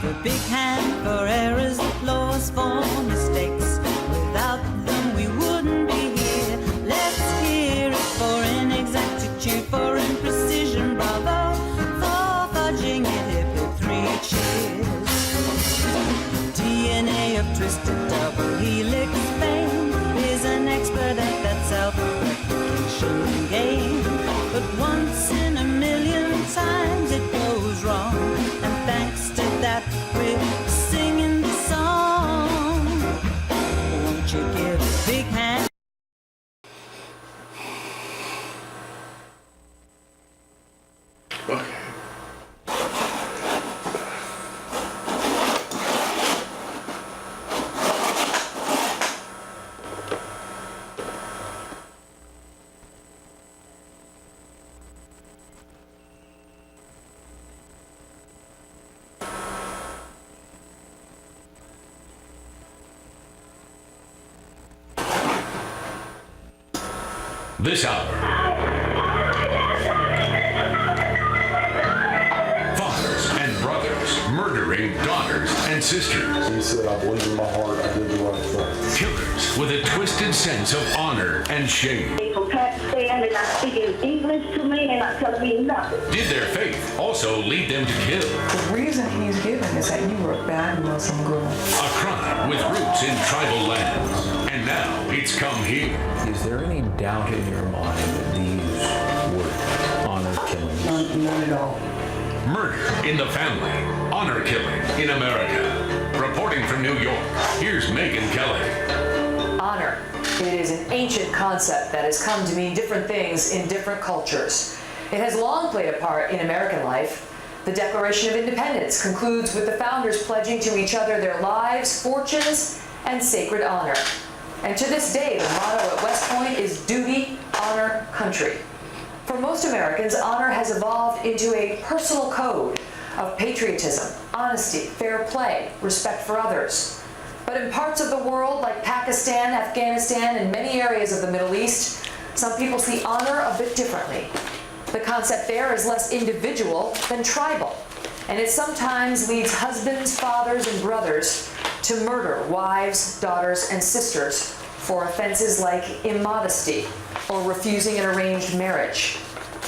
give a big hand for errors, applause for mistakes. Without them we wouldn't be here. Let's hear it for inexactitude, for imprecision, bravo. For fudging it, hip hip, 3 cheers. DNA of twisted double helix fame is an expert at that self-replication game. But once in a million times it goes wrong, and thanks to that we're singing the song. Won't you give a big hand? Okay. This hour, fathers and brothers murdering daughters and sisters. He said, I believe in my heart I did the right thing. Killers with a twisted sense of honor and shame. They from Pakistan, they're not speaking English to me, they're not telling me nothing. Did their faith also lead them to kill? The reason he's given is that you were a bad Muslim girl. A crime with roots in tribal lands. And now it's come here. Is there any doubt in your mind that these were honor killings? None at all. Murder in the family. Honor killing in America. Reporting from New York, here's Megan Kelly. Honor. It is an ancient concept that has come to mean different things in different cultures. It has long played a part in American life. The Declaration of Independence concludes with the founders pledging to each other their lives, fortunes, and sacred honor. And to this day, the motto at West Point is duty, honor, country. For most Americans, honor has evolved into a personal code of patriotism, honesty, fair play, respect for others. But in parts of the world like Pakistan, Afghanistan, and many areas of the Middle East, some people see honor a bit differently. The concept there is less individual than tribal, and it sometimes leads husbands, fathers, and brothers to murder wives, daughters, and sisters for offenses like immodesty or refusing an arranged marriage.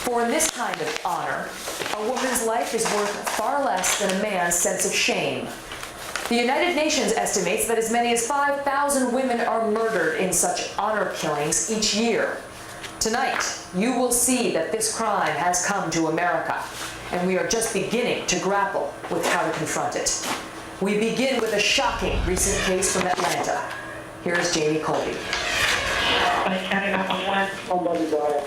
For in this kind of honor, a woman's life is worth far less than a man's sense of shame. The United Nations estimates that as many as 5,000 women are murdered in such honor killings each year. Tonight, you will see that this crime has come to America, and we are just beginning to grapple with how to confront it. We begin with a shocking recent case from Atlanta. Here's Jamie Colby. Somebody died.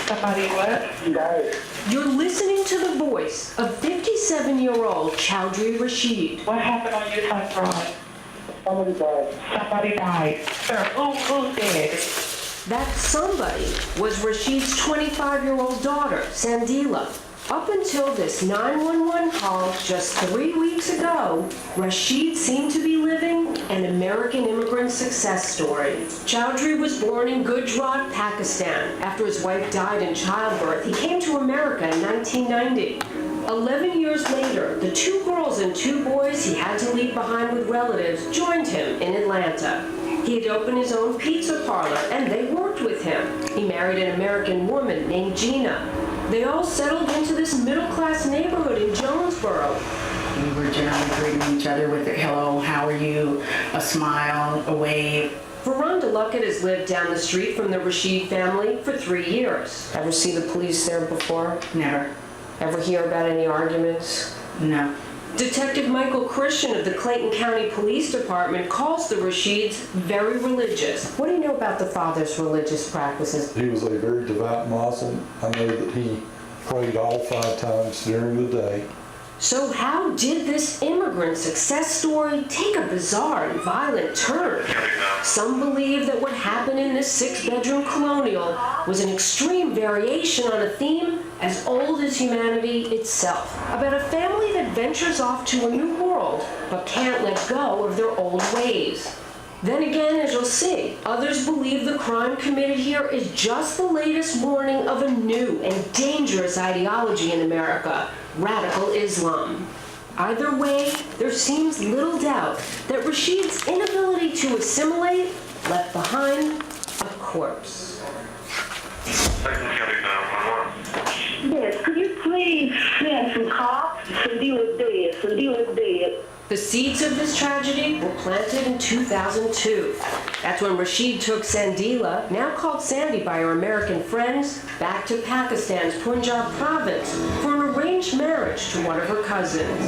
Somebody what? Died. You're listening to the voice of 57-year-old Chowdhury Rashid. What happened on your side, Ron? Somebody died. Somebody died. Sir, who's dead? That somebody was Rashid's 25-year-old daughter, Sandila. Up until this 911 call just 3 weeks ago, Rashid seemed to be living an American immigrant success story. Chowdhury was born in Gujarat, Pakistan. After his wife died in childbirth, he came to America in 1990. 11 years later, the 2 girls and 2 boys he had to leave behind with relatives joined him in Atlanta. He had opened his own pizza parlor, and they worked with him. He married an American woman named Gina. They all settled into this middle-class neighborhood in Jonesboro. We were generally greeting each other with a hello, how are you, a smile, a wave. Veranda Luckett has lived down the street from the Rashid family for 3 years. Ever see the police there before? Never. Ever hear about any arguments? No. Detective Michael Christian of the Clayton County Police Department calls the Rashids very religious. What do you know about the father's religious practices? He was a very devout Muslim. I know that he prayed all 5 times during the day. So how did this immigrant success story take a bizarre and violent turn? Some believe that what happened in this 6-bedroom colonial was an extreme variation on a theme as old as humanity itself, about a family that ventures off to a new world but can't let go of their old ways. Then again, as you'll see, others believe the crime committed here is just the latest warning of a new and dangerous ideology in America, radical Islam. Either way, there seems little doubt that Rashid's inability to assimilate left behind a corpse. Yes, could you please send some cops? Sandila's dead. Sandila's dead. The seeds of this tragedy were planted in 2002. That's when Rashid took Sandila, now called Sandy by her American friends, back to Pakistan's Punjab province for an arranged marriage to one of her cousins.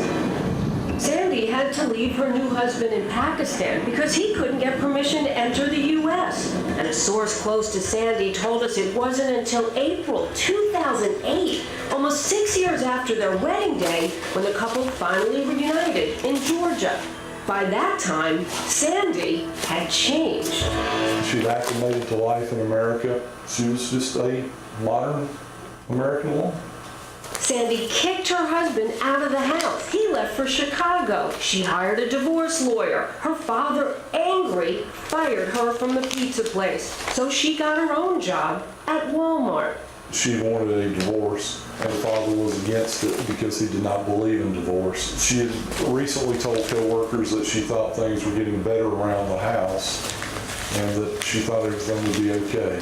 Sandy had to leave her new husband in Pakistan because he couldn't get permission to enter the U.S. And a source close to Sandy told us it wasn't until April 2008, almost 6 years after their wedding day, when the couple finally reunited in Georgia. By that time, Sandy had changed. She'd acclimated to life in America. She was just a modern American woman. Sandy kicked her husband out of the house. He left for Chicago. She hired a divorce lawyer. Her father, angry, fired her from the pizza place. So she got her own job at Walmart. She wanted a divorce, and her father was against it because he did not believe in divorce. She had recently told co-workers that she thought things were getting better around the house and that she thought everything would be okay.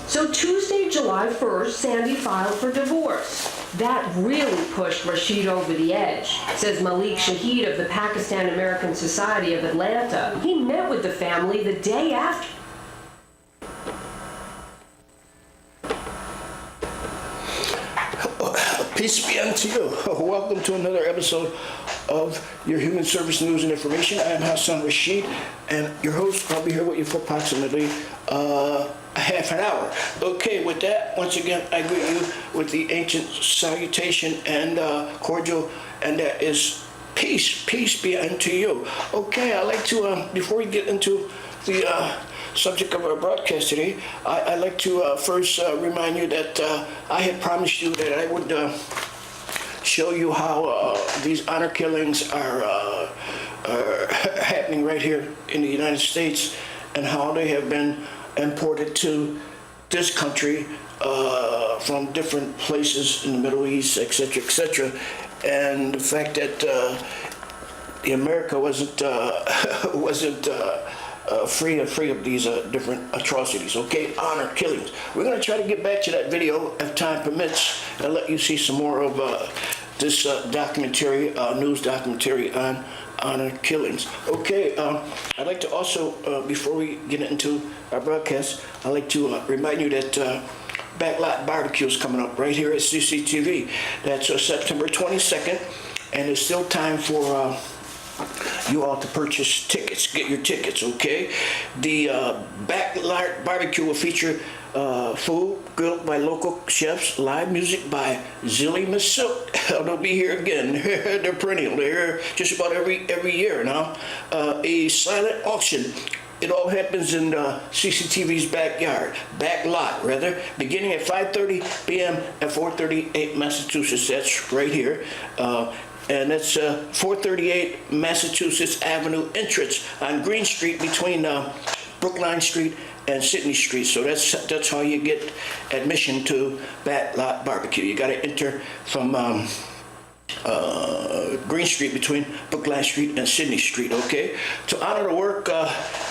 So Tuesday, July 1st, Sandy filed for divorce. That really pushed Rashid over the edge, says Malik Shahid of the Pakistan American Society of Atlanta. He met with the family the day after. Peace be unto you. Welcome to another episode of your Human Service News and Information. I am Hassan Rashid, and your host. I'll be here with you for approximately a half an hour. Okay, with that, once again, I greet you with the ancient salutation and cordial, and that is peace. Peace be unto you. Okay, I'd like to, before we get into the subject of our broadcast today, I'd like to first remind you that I had promised you that I would show you how these honor killings are happening right here in the United States and how they have been imported to this country from different places in the Middle East, etc., etc. And the fact that America wasn't free of these different atrocities. Okay, honor killings. We're going to try to get back to that video if time permits and let you see some more of this documentary, news documentary on honor killings. Okay, I'd like to also, before we get into our broadcast, I'd like to remind you that Backlot Barbecue is coming up right here at CCTV. That's September 22nd, and there's still time for you all to purchase tickets. Get your tickets, okay? The Backlot Barbecue will feature food grilled by local chefs, live music by Zilly Masook. They'll be here again. They're perennial. They're here just about every year now. A silent auction. It all happens in CCTV's backyard, back lot rather, beginning at 5:30 p.m. at 438 Massachusetts. That's right here. And that's 438 Massachusetts Avenue entrance on Green Street between Brookline Street and Sydney Street. So that's how you get admission to Backlot Barbecue. You got to enter from Green Street between Brookline Street and Sydney Street, okay? To honor the work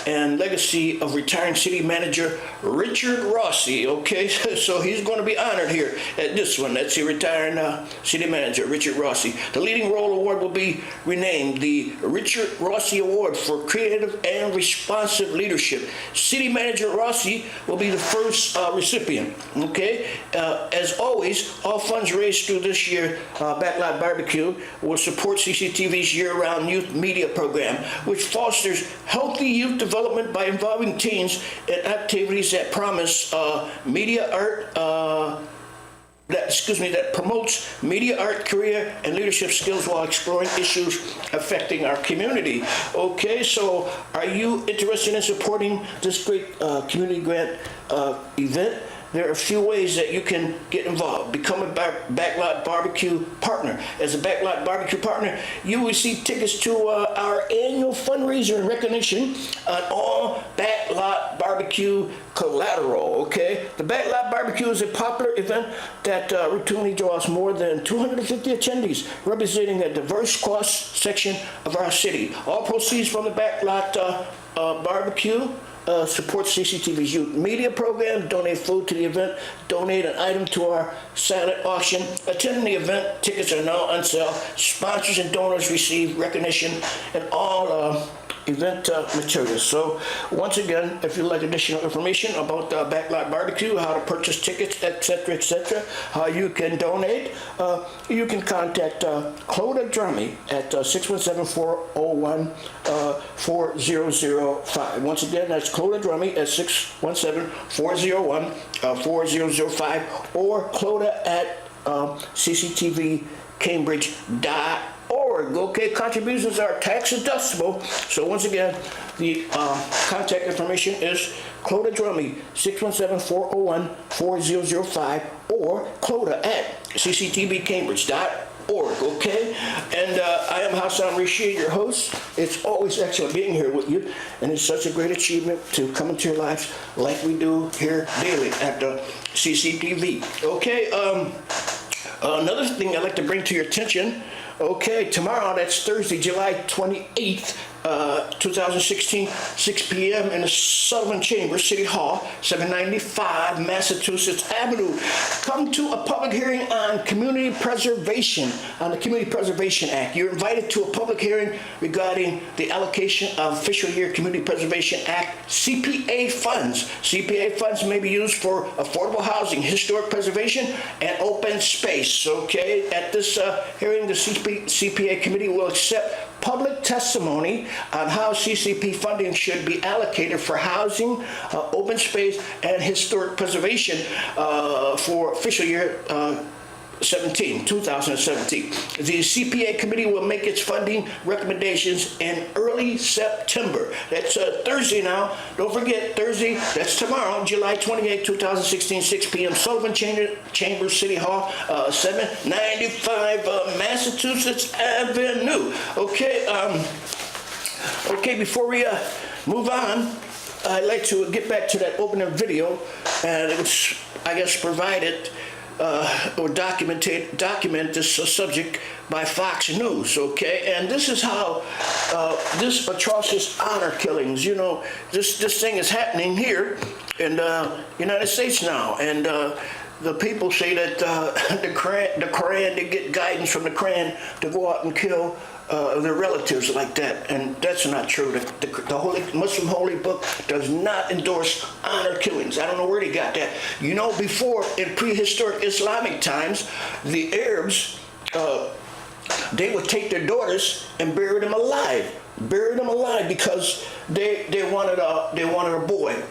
and legacy of retiring city manager Richard Rossi, okay? So he's going to be honored here at this one. That's the retiring city manager, Richard Rossi. The Leading Role Award will be renamed the Richard Rossi Award for Creative and Responsive Leadership. City Manager Rossi will be the first recipient, okay? As always, all funds raised through this year Backlot Barbecue will support CCTV's year-round youth media program, which fosters healthy youth development by involving teens in activities that promise media art, that promotes media art, career, and leadership skills while exploring issues affecting our community. Okay, so are you interested in supporting this great community grant event? there are a few ways that you can get involved. Become a Backlot Barbecue partner. As a Backlot Barbecue partner, you will receive tickets to our annual fundraiser in recognition on all Backlot Barbecue collateral, okay? The Backlot Barbecue is a popular event that routinely draws more than 250 attendees, representing a diverse cross-section of our city. All proceeds from the Backlot Barbecue supports CCTV's youth media program, donate food to the event, donate an item to our silent auction. Attending the event, tickets are now on sale. Sponsors and donors receive recognition and all event materials. So once again, if you'd like additional information about Backlot Barbecue, how to purchase tickets, etc., how you can donate, you can contact Clodagh Drummy at 617-401-4005. Once again, that's Clodagh Drummy at 617-401-4005 or Clodagh at cctvcambridge.org. Okay, contributions are tax deductible. So once again, the contact information is Clodagh Drummy, 617-401-4005 or Clodagh at cctvcambridge.org. Okay, and I am Hassan Rashid, your host. It's always excellent being here with you, and it's such a great achievement to come into your lives like we do here daily at the CCTV. Okay, another thing I'd like to bring to your attention. Okay, tomorrow, that's Thursday, July 28th, 2016, 6 p.m. in the Sullivan Chambers, City Hall, 795 Massachusetts Avenue. Come to a public hearing on community preservation, on the Community Preservation Act. You're invited to a public hearing regarding the allocation of Fiscal Year Community Preservation Act CPA funds. CPA funds may be used for affordable housing, historic preservation, and open space. Okay, at this hearing, the CPA committee will accept public testimony on how CCP funding should be allocated for housing, open space, and historic preservation for fiscal year 2017. The CPA committee will make its funding recommendations in early September. That's Thursday now. Don't forget, Thursday, that's tomorrow, July 28, 2016, 6 p.m. Sullivan Chambers, City Hall, 795 Massachusetts Avenue. Okay, before we move on, I'd like to get back to that opening video, and it was, I guess, provided or document this subject by Fox News, okay? And this is how this atrocious honor killings, you know, this thing is happening here in the United States now. And the people say that the Quran, they get guidance from the Quran to go out and kill their relatives like that, and that's not true. The Holy Muslim Holy Book does not endorse honor killings. I don't know where they got that. You know, before, in prehistoric Islamic times, the Arabs, they would take their daughters and bury them alive. Because they wanted a boy.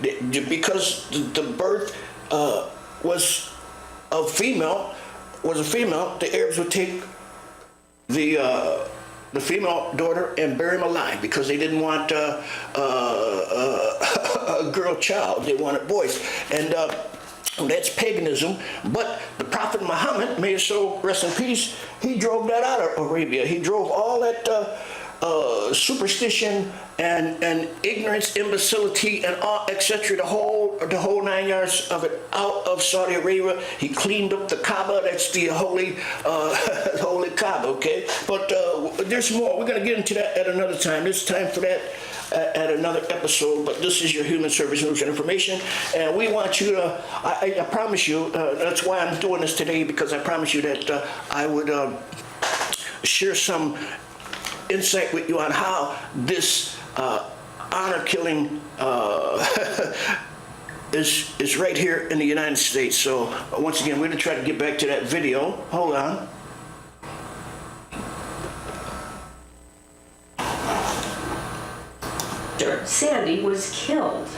Because the birth was a female, the Arabs would take the female daughter and bury them alive because they didn't want a girl child. They wanted boys. And that's paganism. But the Prophet Muhammad, may his soul rest in peace, he drove that out of Arabia. He drove all that superstition and ignorance, imbecility, and all, etc. The whole 9 yards of it out of Saudi Arabia. He cleaned up the Kaaba. That's the holy Kaaba. Okay, but there's more. We're gonna get into that at another time. There's time for that at another episode. But this is your Human Service News and Information, and we want you to. I promise you. That's why I'm doing this today, because I promise you that I would share some insight with you on how this honor killing is right here in the United States. So once again, we're going to try to get back to that video. Hold on. Sandy was killed.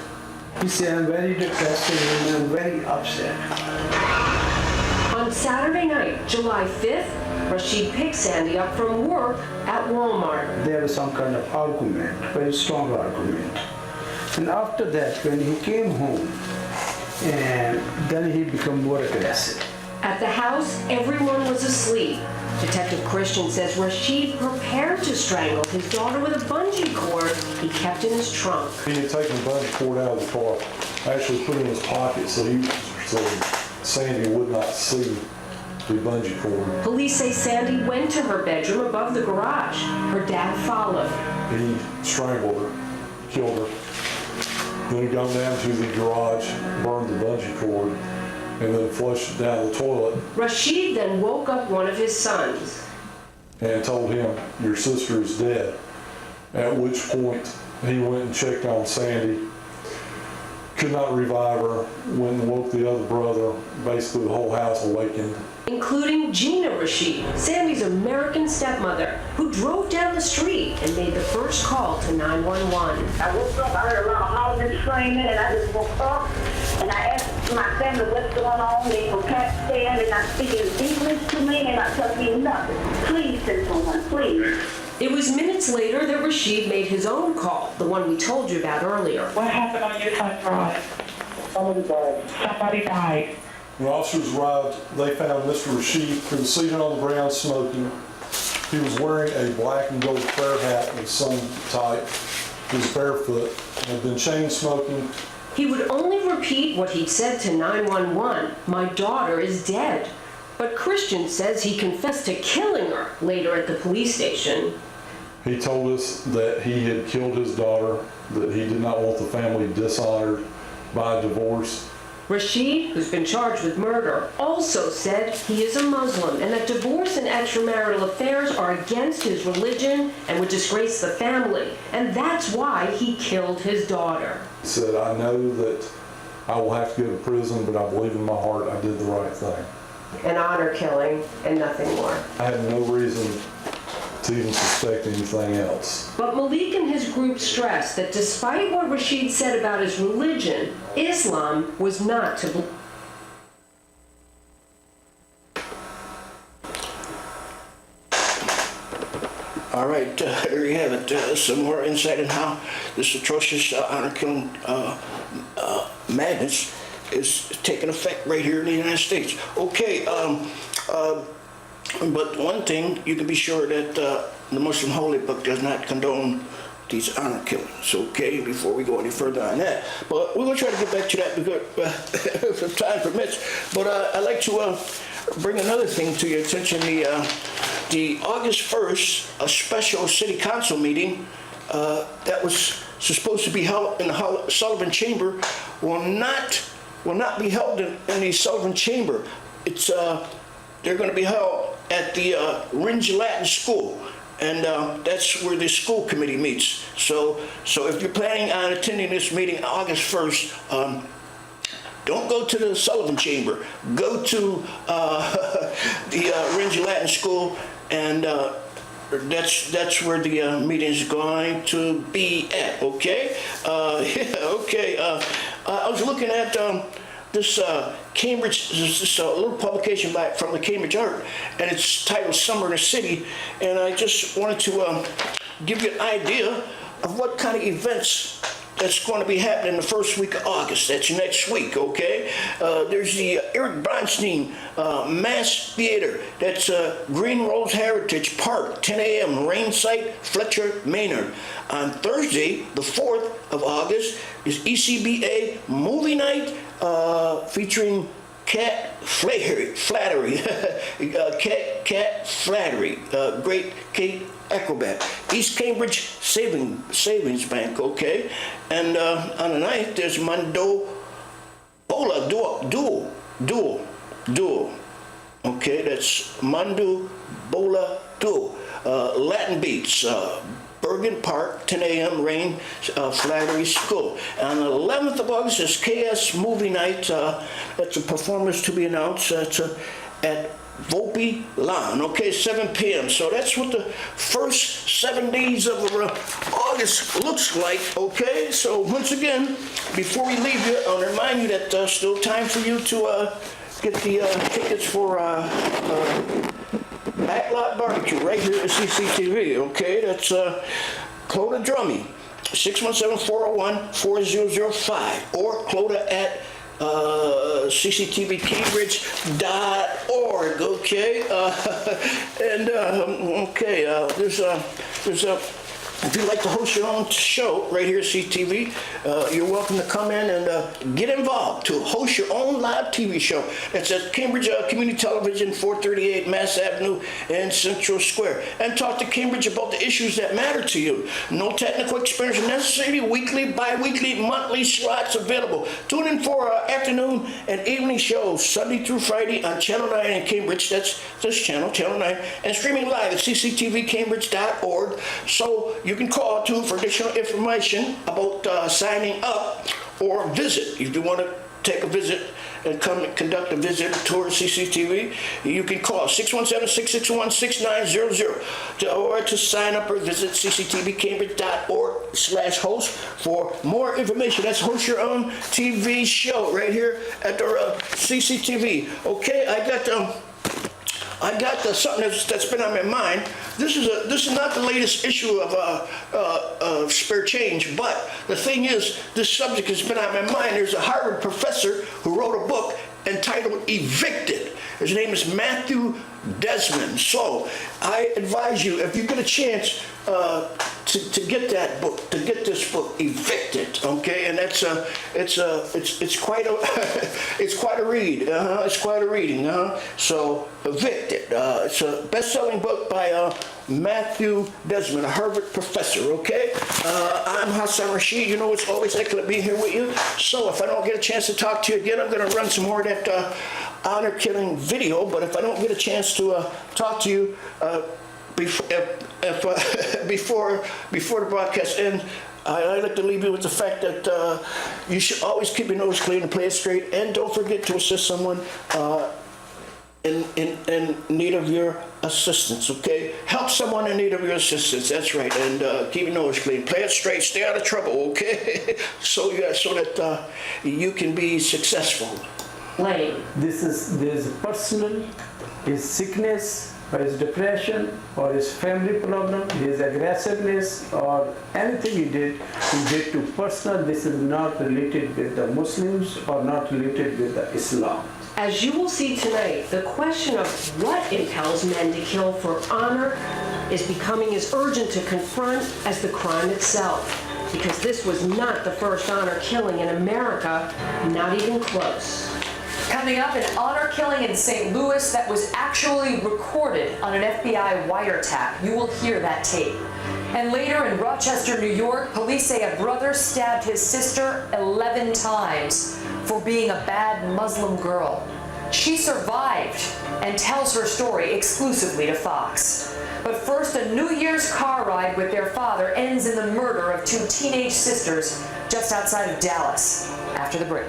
You see, I'm very depressed and I'm very upset. On Saturday night, July 5th, Rashid picked Sandy up from work at Walmart. There was some kind of argument, very strong argument. And after that, when he came home, and then he become more aggressive. At the house, everyone was asleep. Detective Christian says Rashid prepared to strangle his daughter with a bungee cord he kept in his trunk. He had taken the bungee cord out of the car, actually put it in his pocket so Sandy would not see the bungee cord. Police say Sandy went to her bedroom above the garage. Her dad followed. He strangled her, killed her. Then he got down to the garage, burned the bungee cord, and then flushed it down the toilet. Rashid then woke up one of his sons and told him, "Your sister is dead." At which point he went and checked on Sandy, could not revive her, went and woke the other brother. Basically the whole house awakened. Including Gina Rashid, Sandy's American stepmother, who drove down the street and made the first call to 911. I woke up, I heard a lot of hollering and screaming, and I just woke up, and I asked my family what's going on. They were Pakistan, and not speaking English to me, and not telling me nothing. Please send someone, please. It was minutes later that Rashid made his own call, the one we told you about earlier. What happened on your son's drive? Somebody died. When officers arrived, they found Mr. Rashid, who was seated on the ground smoking. He was wearing a black and gold prayer hat of some type. He was barefoot and had been chain smoking. He would only repeat what he'd said to 911, "My daughter is dead." But Christian says he confessed to killing her later at the police station. He told us that he had killed his daughter, that he did not want the family dishonored by a divorce. Rashid, who's been charged with murder, also said he is a Muslim and that divorce and extramarital affairs are against his religion and would disgrace the family. And that's why he killed his daughter. He said, "I know that I will have to go to prison, but I believe in my heart I did the right thing." An honor killing and nothing more. I had no reason to even suspect anything else. But Malik and his group stressed that despite what Rashid said about his religion, Islam was not to blame. All right, there you have it. Some more insight on how this atrocious honor killing madness is taking effect right here in the United States. Okay, but one thing you can be sure that the Muslim Holy Book does not condone these honor killings, okay, before we go any further on that. But we're going to try to get back to that because if time permits. But I'd like to bring another thing to your attention. The August 1st, a special city council meeting that was supposed to be held in the Sullivan Chamber will not be held in the Sullivan Chamber. It's they're going to be held at the Ringe Latin School, and that's where the school committee meets. So if you're planning on attending this meeting August 1st, don't go to the Sullivan Chamber. Go to the Ringe Latin School, and that's where the meeting is going to be at. Okay. Okay. I was looking at this Cambridge, this little publication from the Cambridge Art, and it's titled Summer in the City, and I just wanted to give you an idea of what kind of events that's going to be happening the first week of August. That's next week, okay? There's the Eric Bronstein Mass Theater. That's Green Rose Heritage Park, 10 a.m., Rain Site, Fletcher, Maynard. On Thursday, the 4th of August, is ECBA Movie Night featuring Cat Flattery, Cat Flattery, great Kate Acrobat, East Cambridge Savings Bank, okay? And on the 9th, there's Mondo Bola Duel, okay? That's Mondo Bola Duel, Latin Beats, Bergen Park, 10 a.m., Rain, Flattery School. On the 11th of August is KS Movie Night. That's a performance to be announced. That's at Volpe Lawn, okay, 7 p.m. So that's what the first 7 days of August looks like, okay? So once again, before we leave you, I'll remind you that there's still time for you to get the tickets for Backlot Barbecue right here at CCTV, okay? That's Clota Drummy, 617-401-4005, or Clota at cctvcambridge.org, okay? If you'd like to host your own show right here at CTV, you're welcome to come in and get involved to host your own live TV show. That's at Cambridge Community Television, 438 Mass Avenue in Central Square. And talk to Cambridge about the issues that matter to you. No technical experience necessary. Weekly, bi-weekly, monthly slots available. Tune in for afternoon and evening shows, Sunday through Friday on Channel 9 in Cambridge. That's this channel, Channel 9. And streaming live at cctvcambridge.org. So you can call too for additional information about signing up or visit. If you want to take a visit and come and conduct a visit tour of CCTV, you can call 617-661-6900 or to sign up or visit cctvcambridge.org/host for more information. That's host your own TV show right here at the CCTV. Okay, I got something that's been on my mind. This is not the latest issue of Spare Change, but the thing is, this subject has been on my mind. There's a Harvard professor who wrote a book entitled Evicted. His name is Matthew Desmond. So I advise you, if you get a chance to get that book, to get this book, Evicted, okay? And it's quite a it's quite a read. It's quite a reading. So Evicted. It's a best-selling book by Matthew Desmond, a Harvard professor. Okay. I'm Hassan Rashid. You know, it's always excellent being here with you. So if I don't get a chance to talk to you again, I'm going to run some more of that honor killing video. But if I don't get a chance to talk to you before the broadcast ends, I'd like to leave you with the fact that you should always keep your nose clean and play it straight, and don't forget to assist someone in need of your assistance, okay? Help someone in need of your assistance, that's right, and keep your nose clean. Play it straight, stay out of trouble, okay? so that you can be successful. There's personal, his sickness, or his depression, or his family problem, his aggressiveness, or anything he did to personal. This is not related with the Muslims or not related with the Islam. As you will see tonight, the question of what impels men to kill for honor is becoming as urgent to confront as the crime itself. Because this was not the first honor killing in America, not even close. Coming up, an honor killing in St. Louis that was actually recorded on an FBI wiretap. You will hear that tape. And later in Rochester, New York, police say a brother stabbed his sister 11 times for being a bad Muslim girl. She survived and tells her story exclusively to Fox. But first, a New Year's car ride with their father ends in the murder of two teenage sisters just outside of Dallas. After the break.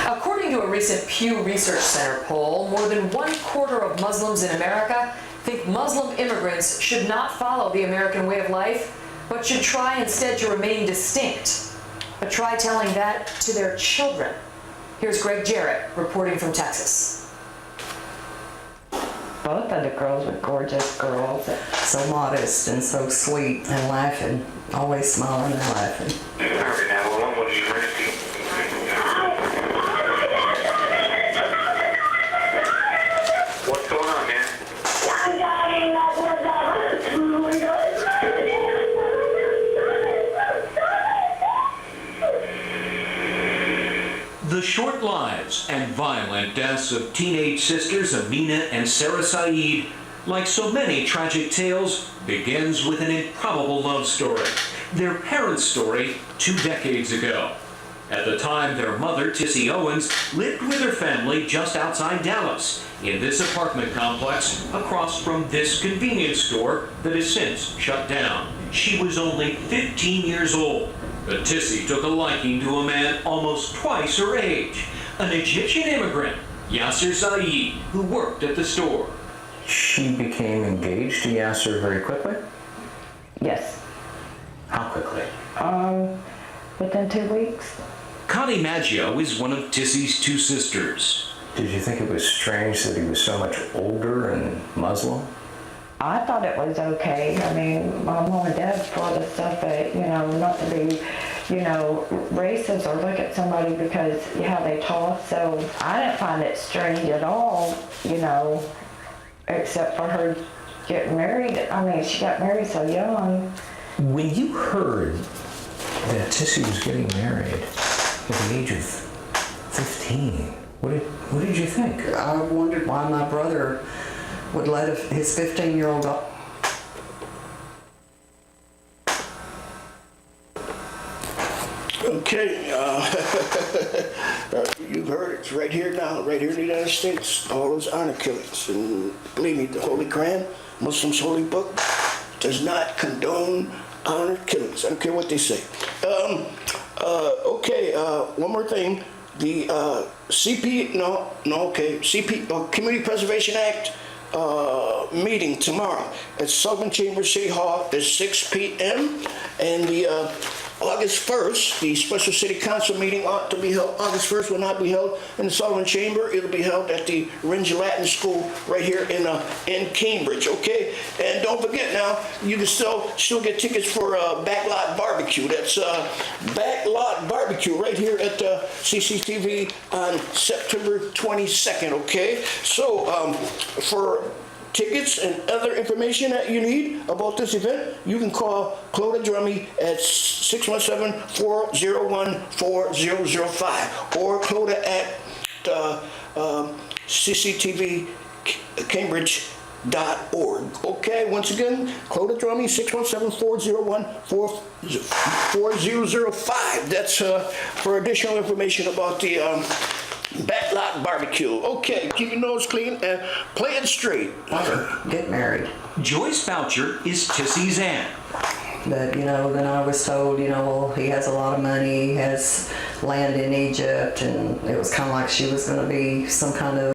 According to a recent Pew Research Center poll, more than 1/4 of Muslims in America think Muslim immigrants should not follow the American way of life, but should try instead to remain distinct. But try telling that to their children. Here's Greg Jarrett reporting from Texas. Both of the girls were gorgeous girls, so modest and so sweet and laughing, always smiling and laughing. What's going on, man? The short lives and violent deaths of teenage sisters Amina and Sarah Saeed, like so many tragic tales, begins with an improbable love story. Their parents' story 2 decades ago. At the time, their mother, Tissy Owens, lived with her family just outside Dallas, in this apartment complex across from this convenience store that has since shut down. She was only 15 years old, but Tissy took a liking to a man almost twice her age, an Egyptian immigrant, Yasser Saeed, who worked at the store. She became engaged to Yasser very quickly? Yes. How quickly? within 2 weeks. Connie Maggio is one of Tissy's two sisters. Did you think it was strange that he was so much older and Muslim? I thought it was okay. I mean, my mom and dad for the stuff, but, you know, not to be, you know, racist or look at somebody because how they talk. So I didn't find it strange at all, you know, except for her getting married. I mean, she got married so young. When you heard that Tissy was getting married at the age of 15, what did you think? I wondered why my brother would let his 15-year-old daughter. Okay, you've heard it. It's right here now, right here in the United States. All those honor killings. And believe me, the Holy Quran, Muslim's holy book, does not condone honor killings. I don't care what they say. Okay, one more thing. The Community Preservation Act meeting tomorrow at Sullivan Chambers City Hall at 6 p.m. And the August 1st, the special city council meeting ought to be held. August 1st will not be held in the Sullivan Chamber. It'll be held at the Ringe Latin School right here in Cambridge, okay? And don't forget now, you can still get tickets for Backlot Barbecue. That's Backlot Barbecue right here at CCTV on September 22nd, okay? So for tickets and other information that you need about this event, you can call Clodagh Drummy at 617-401-4005 or Clodagh at cctvcambridge.org. Okay, once again, Clodagh Drummy, 617-401-4005. That's for additional information about the Backlot Barbecue. Okay, keep your nose clean and play it straight. Get married. Joyce Boucher is Tissy's aunt. But, you know, then I was told, you know, well, he has a lot of money, he has land in Egypt, and it was kind of like she was going to be some kind of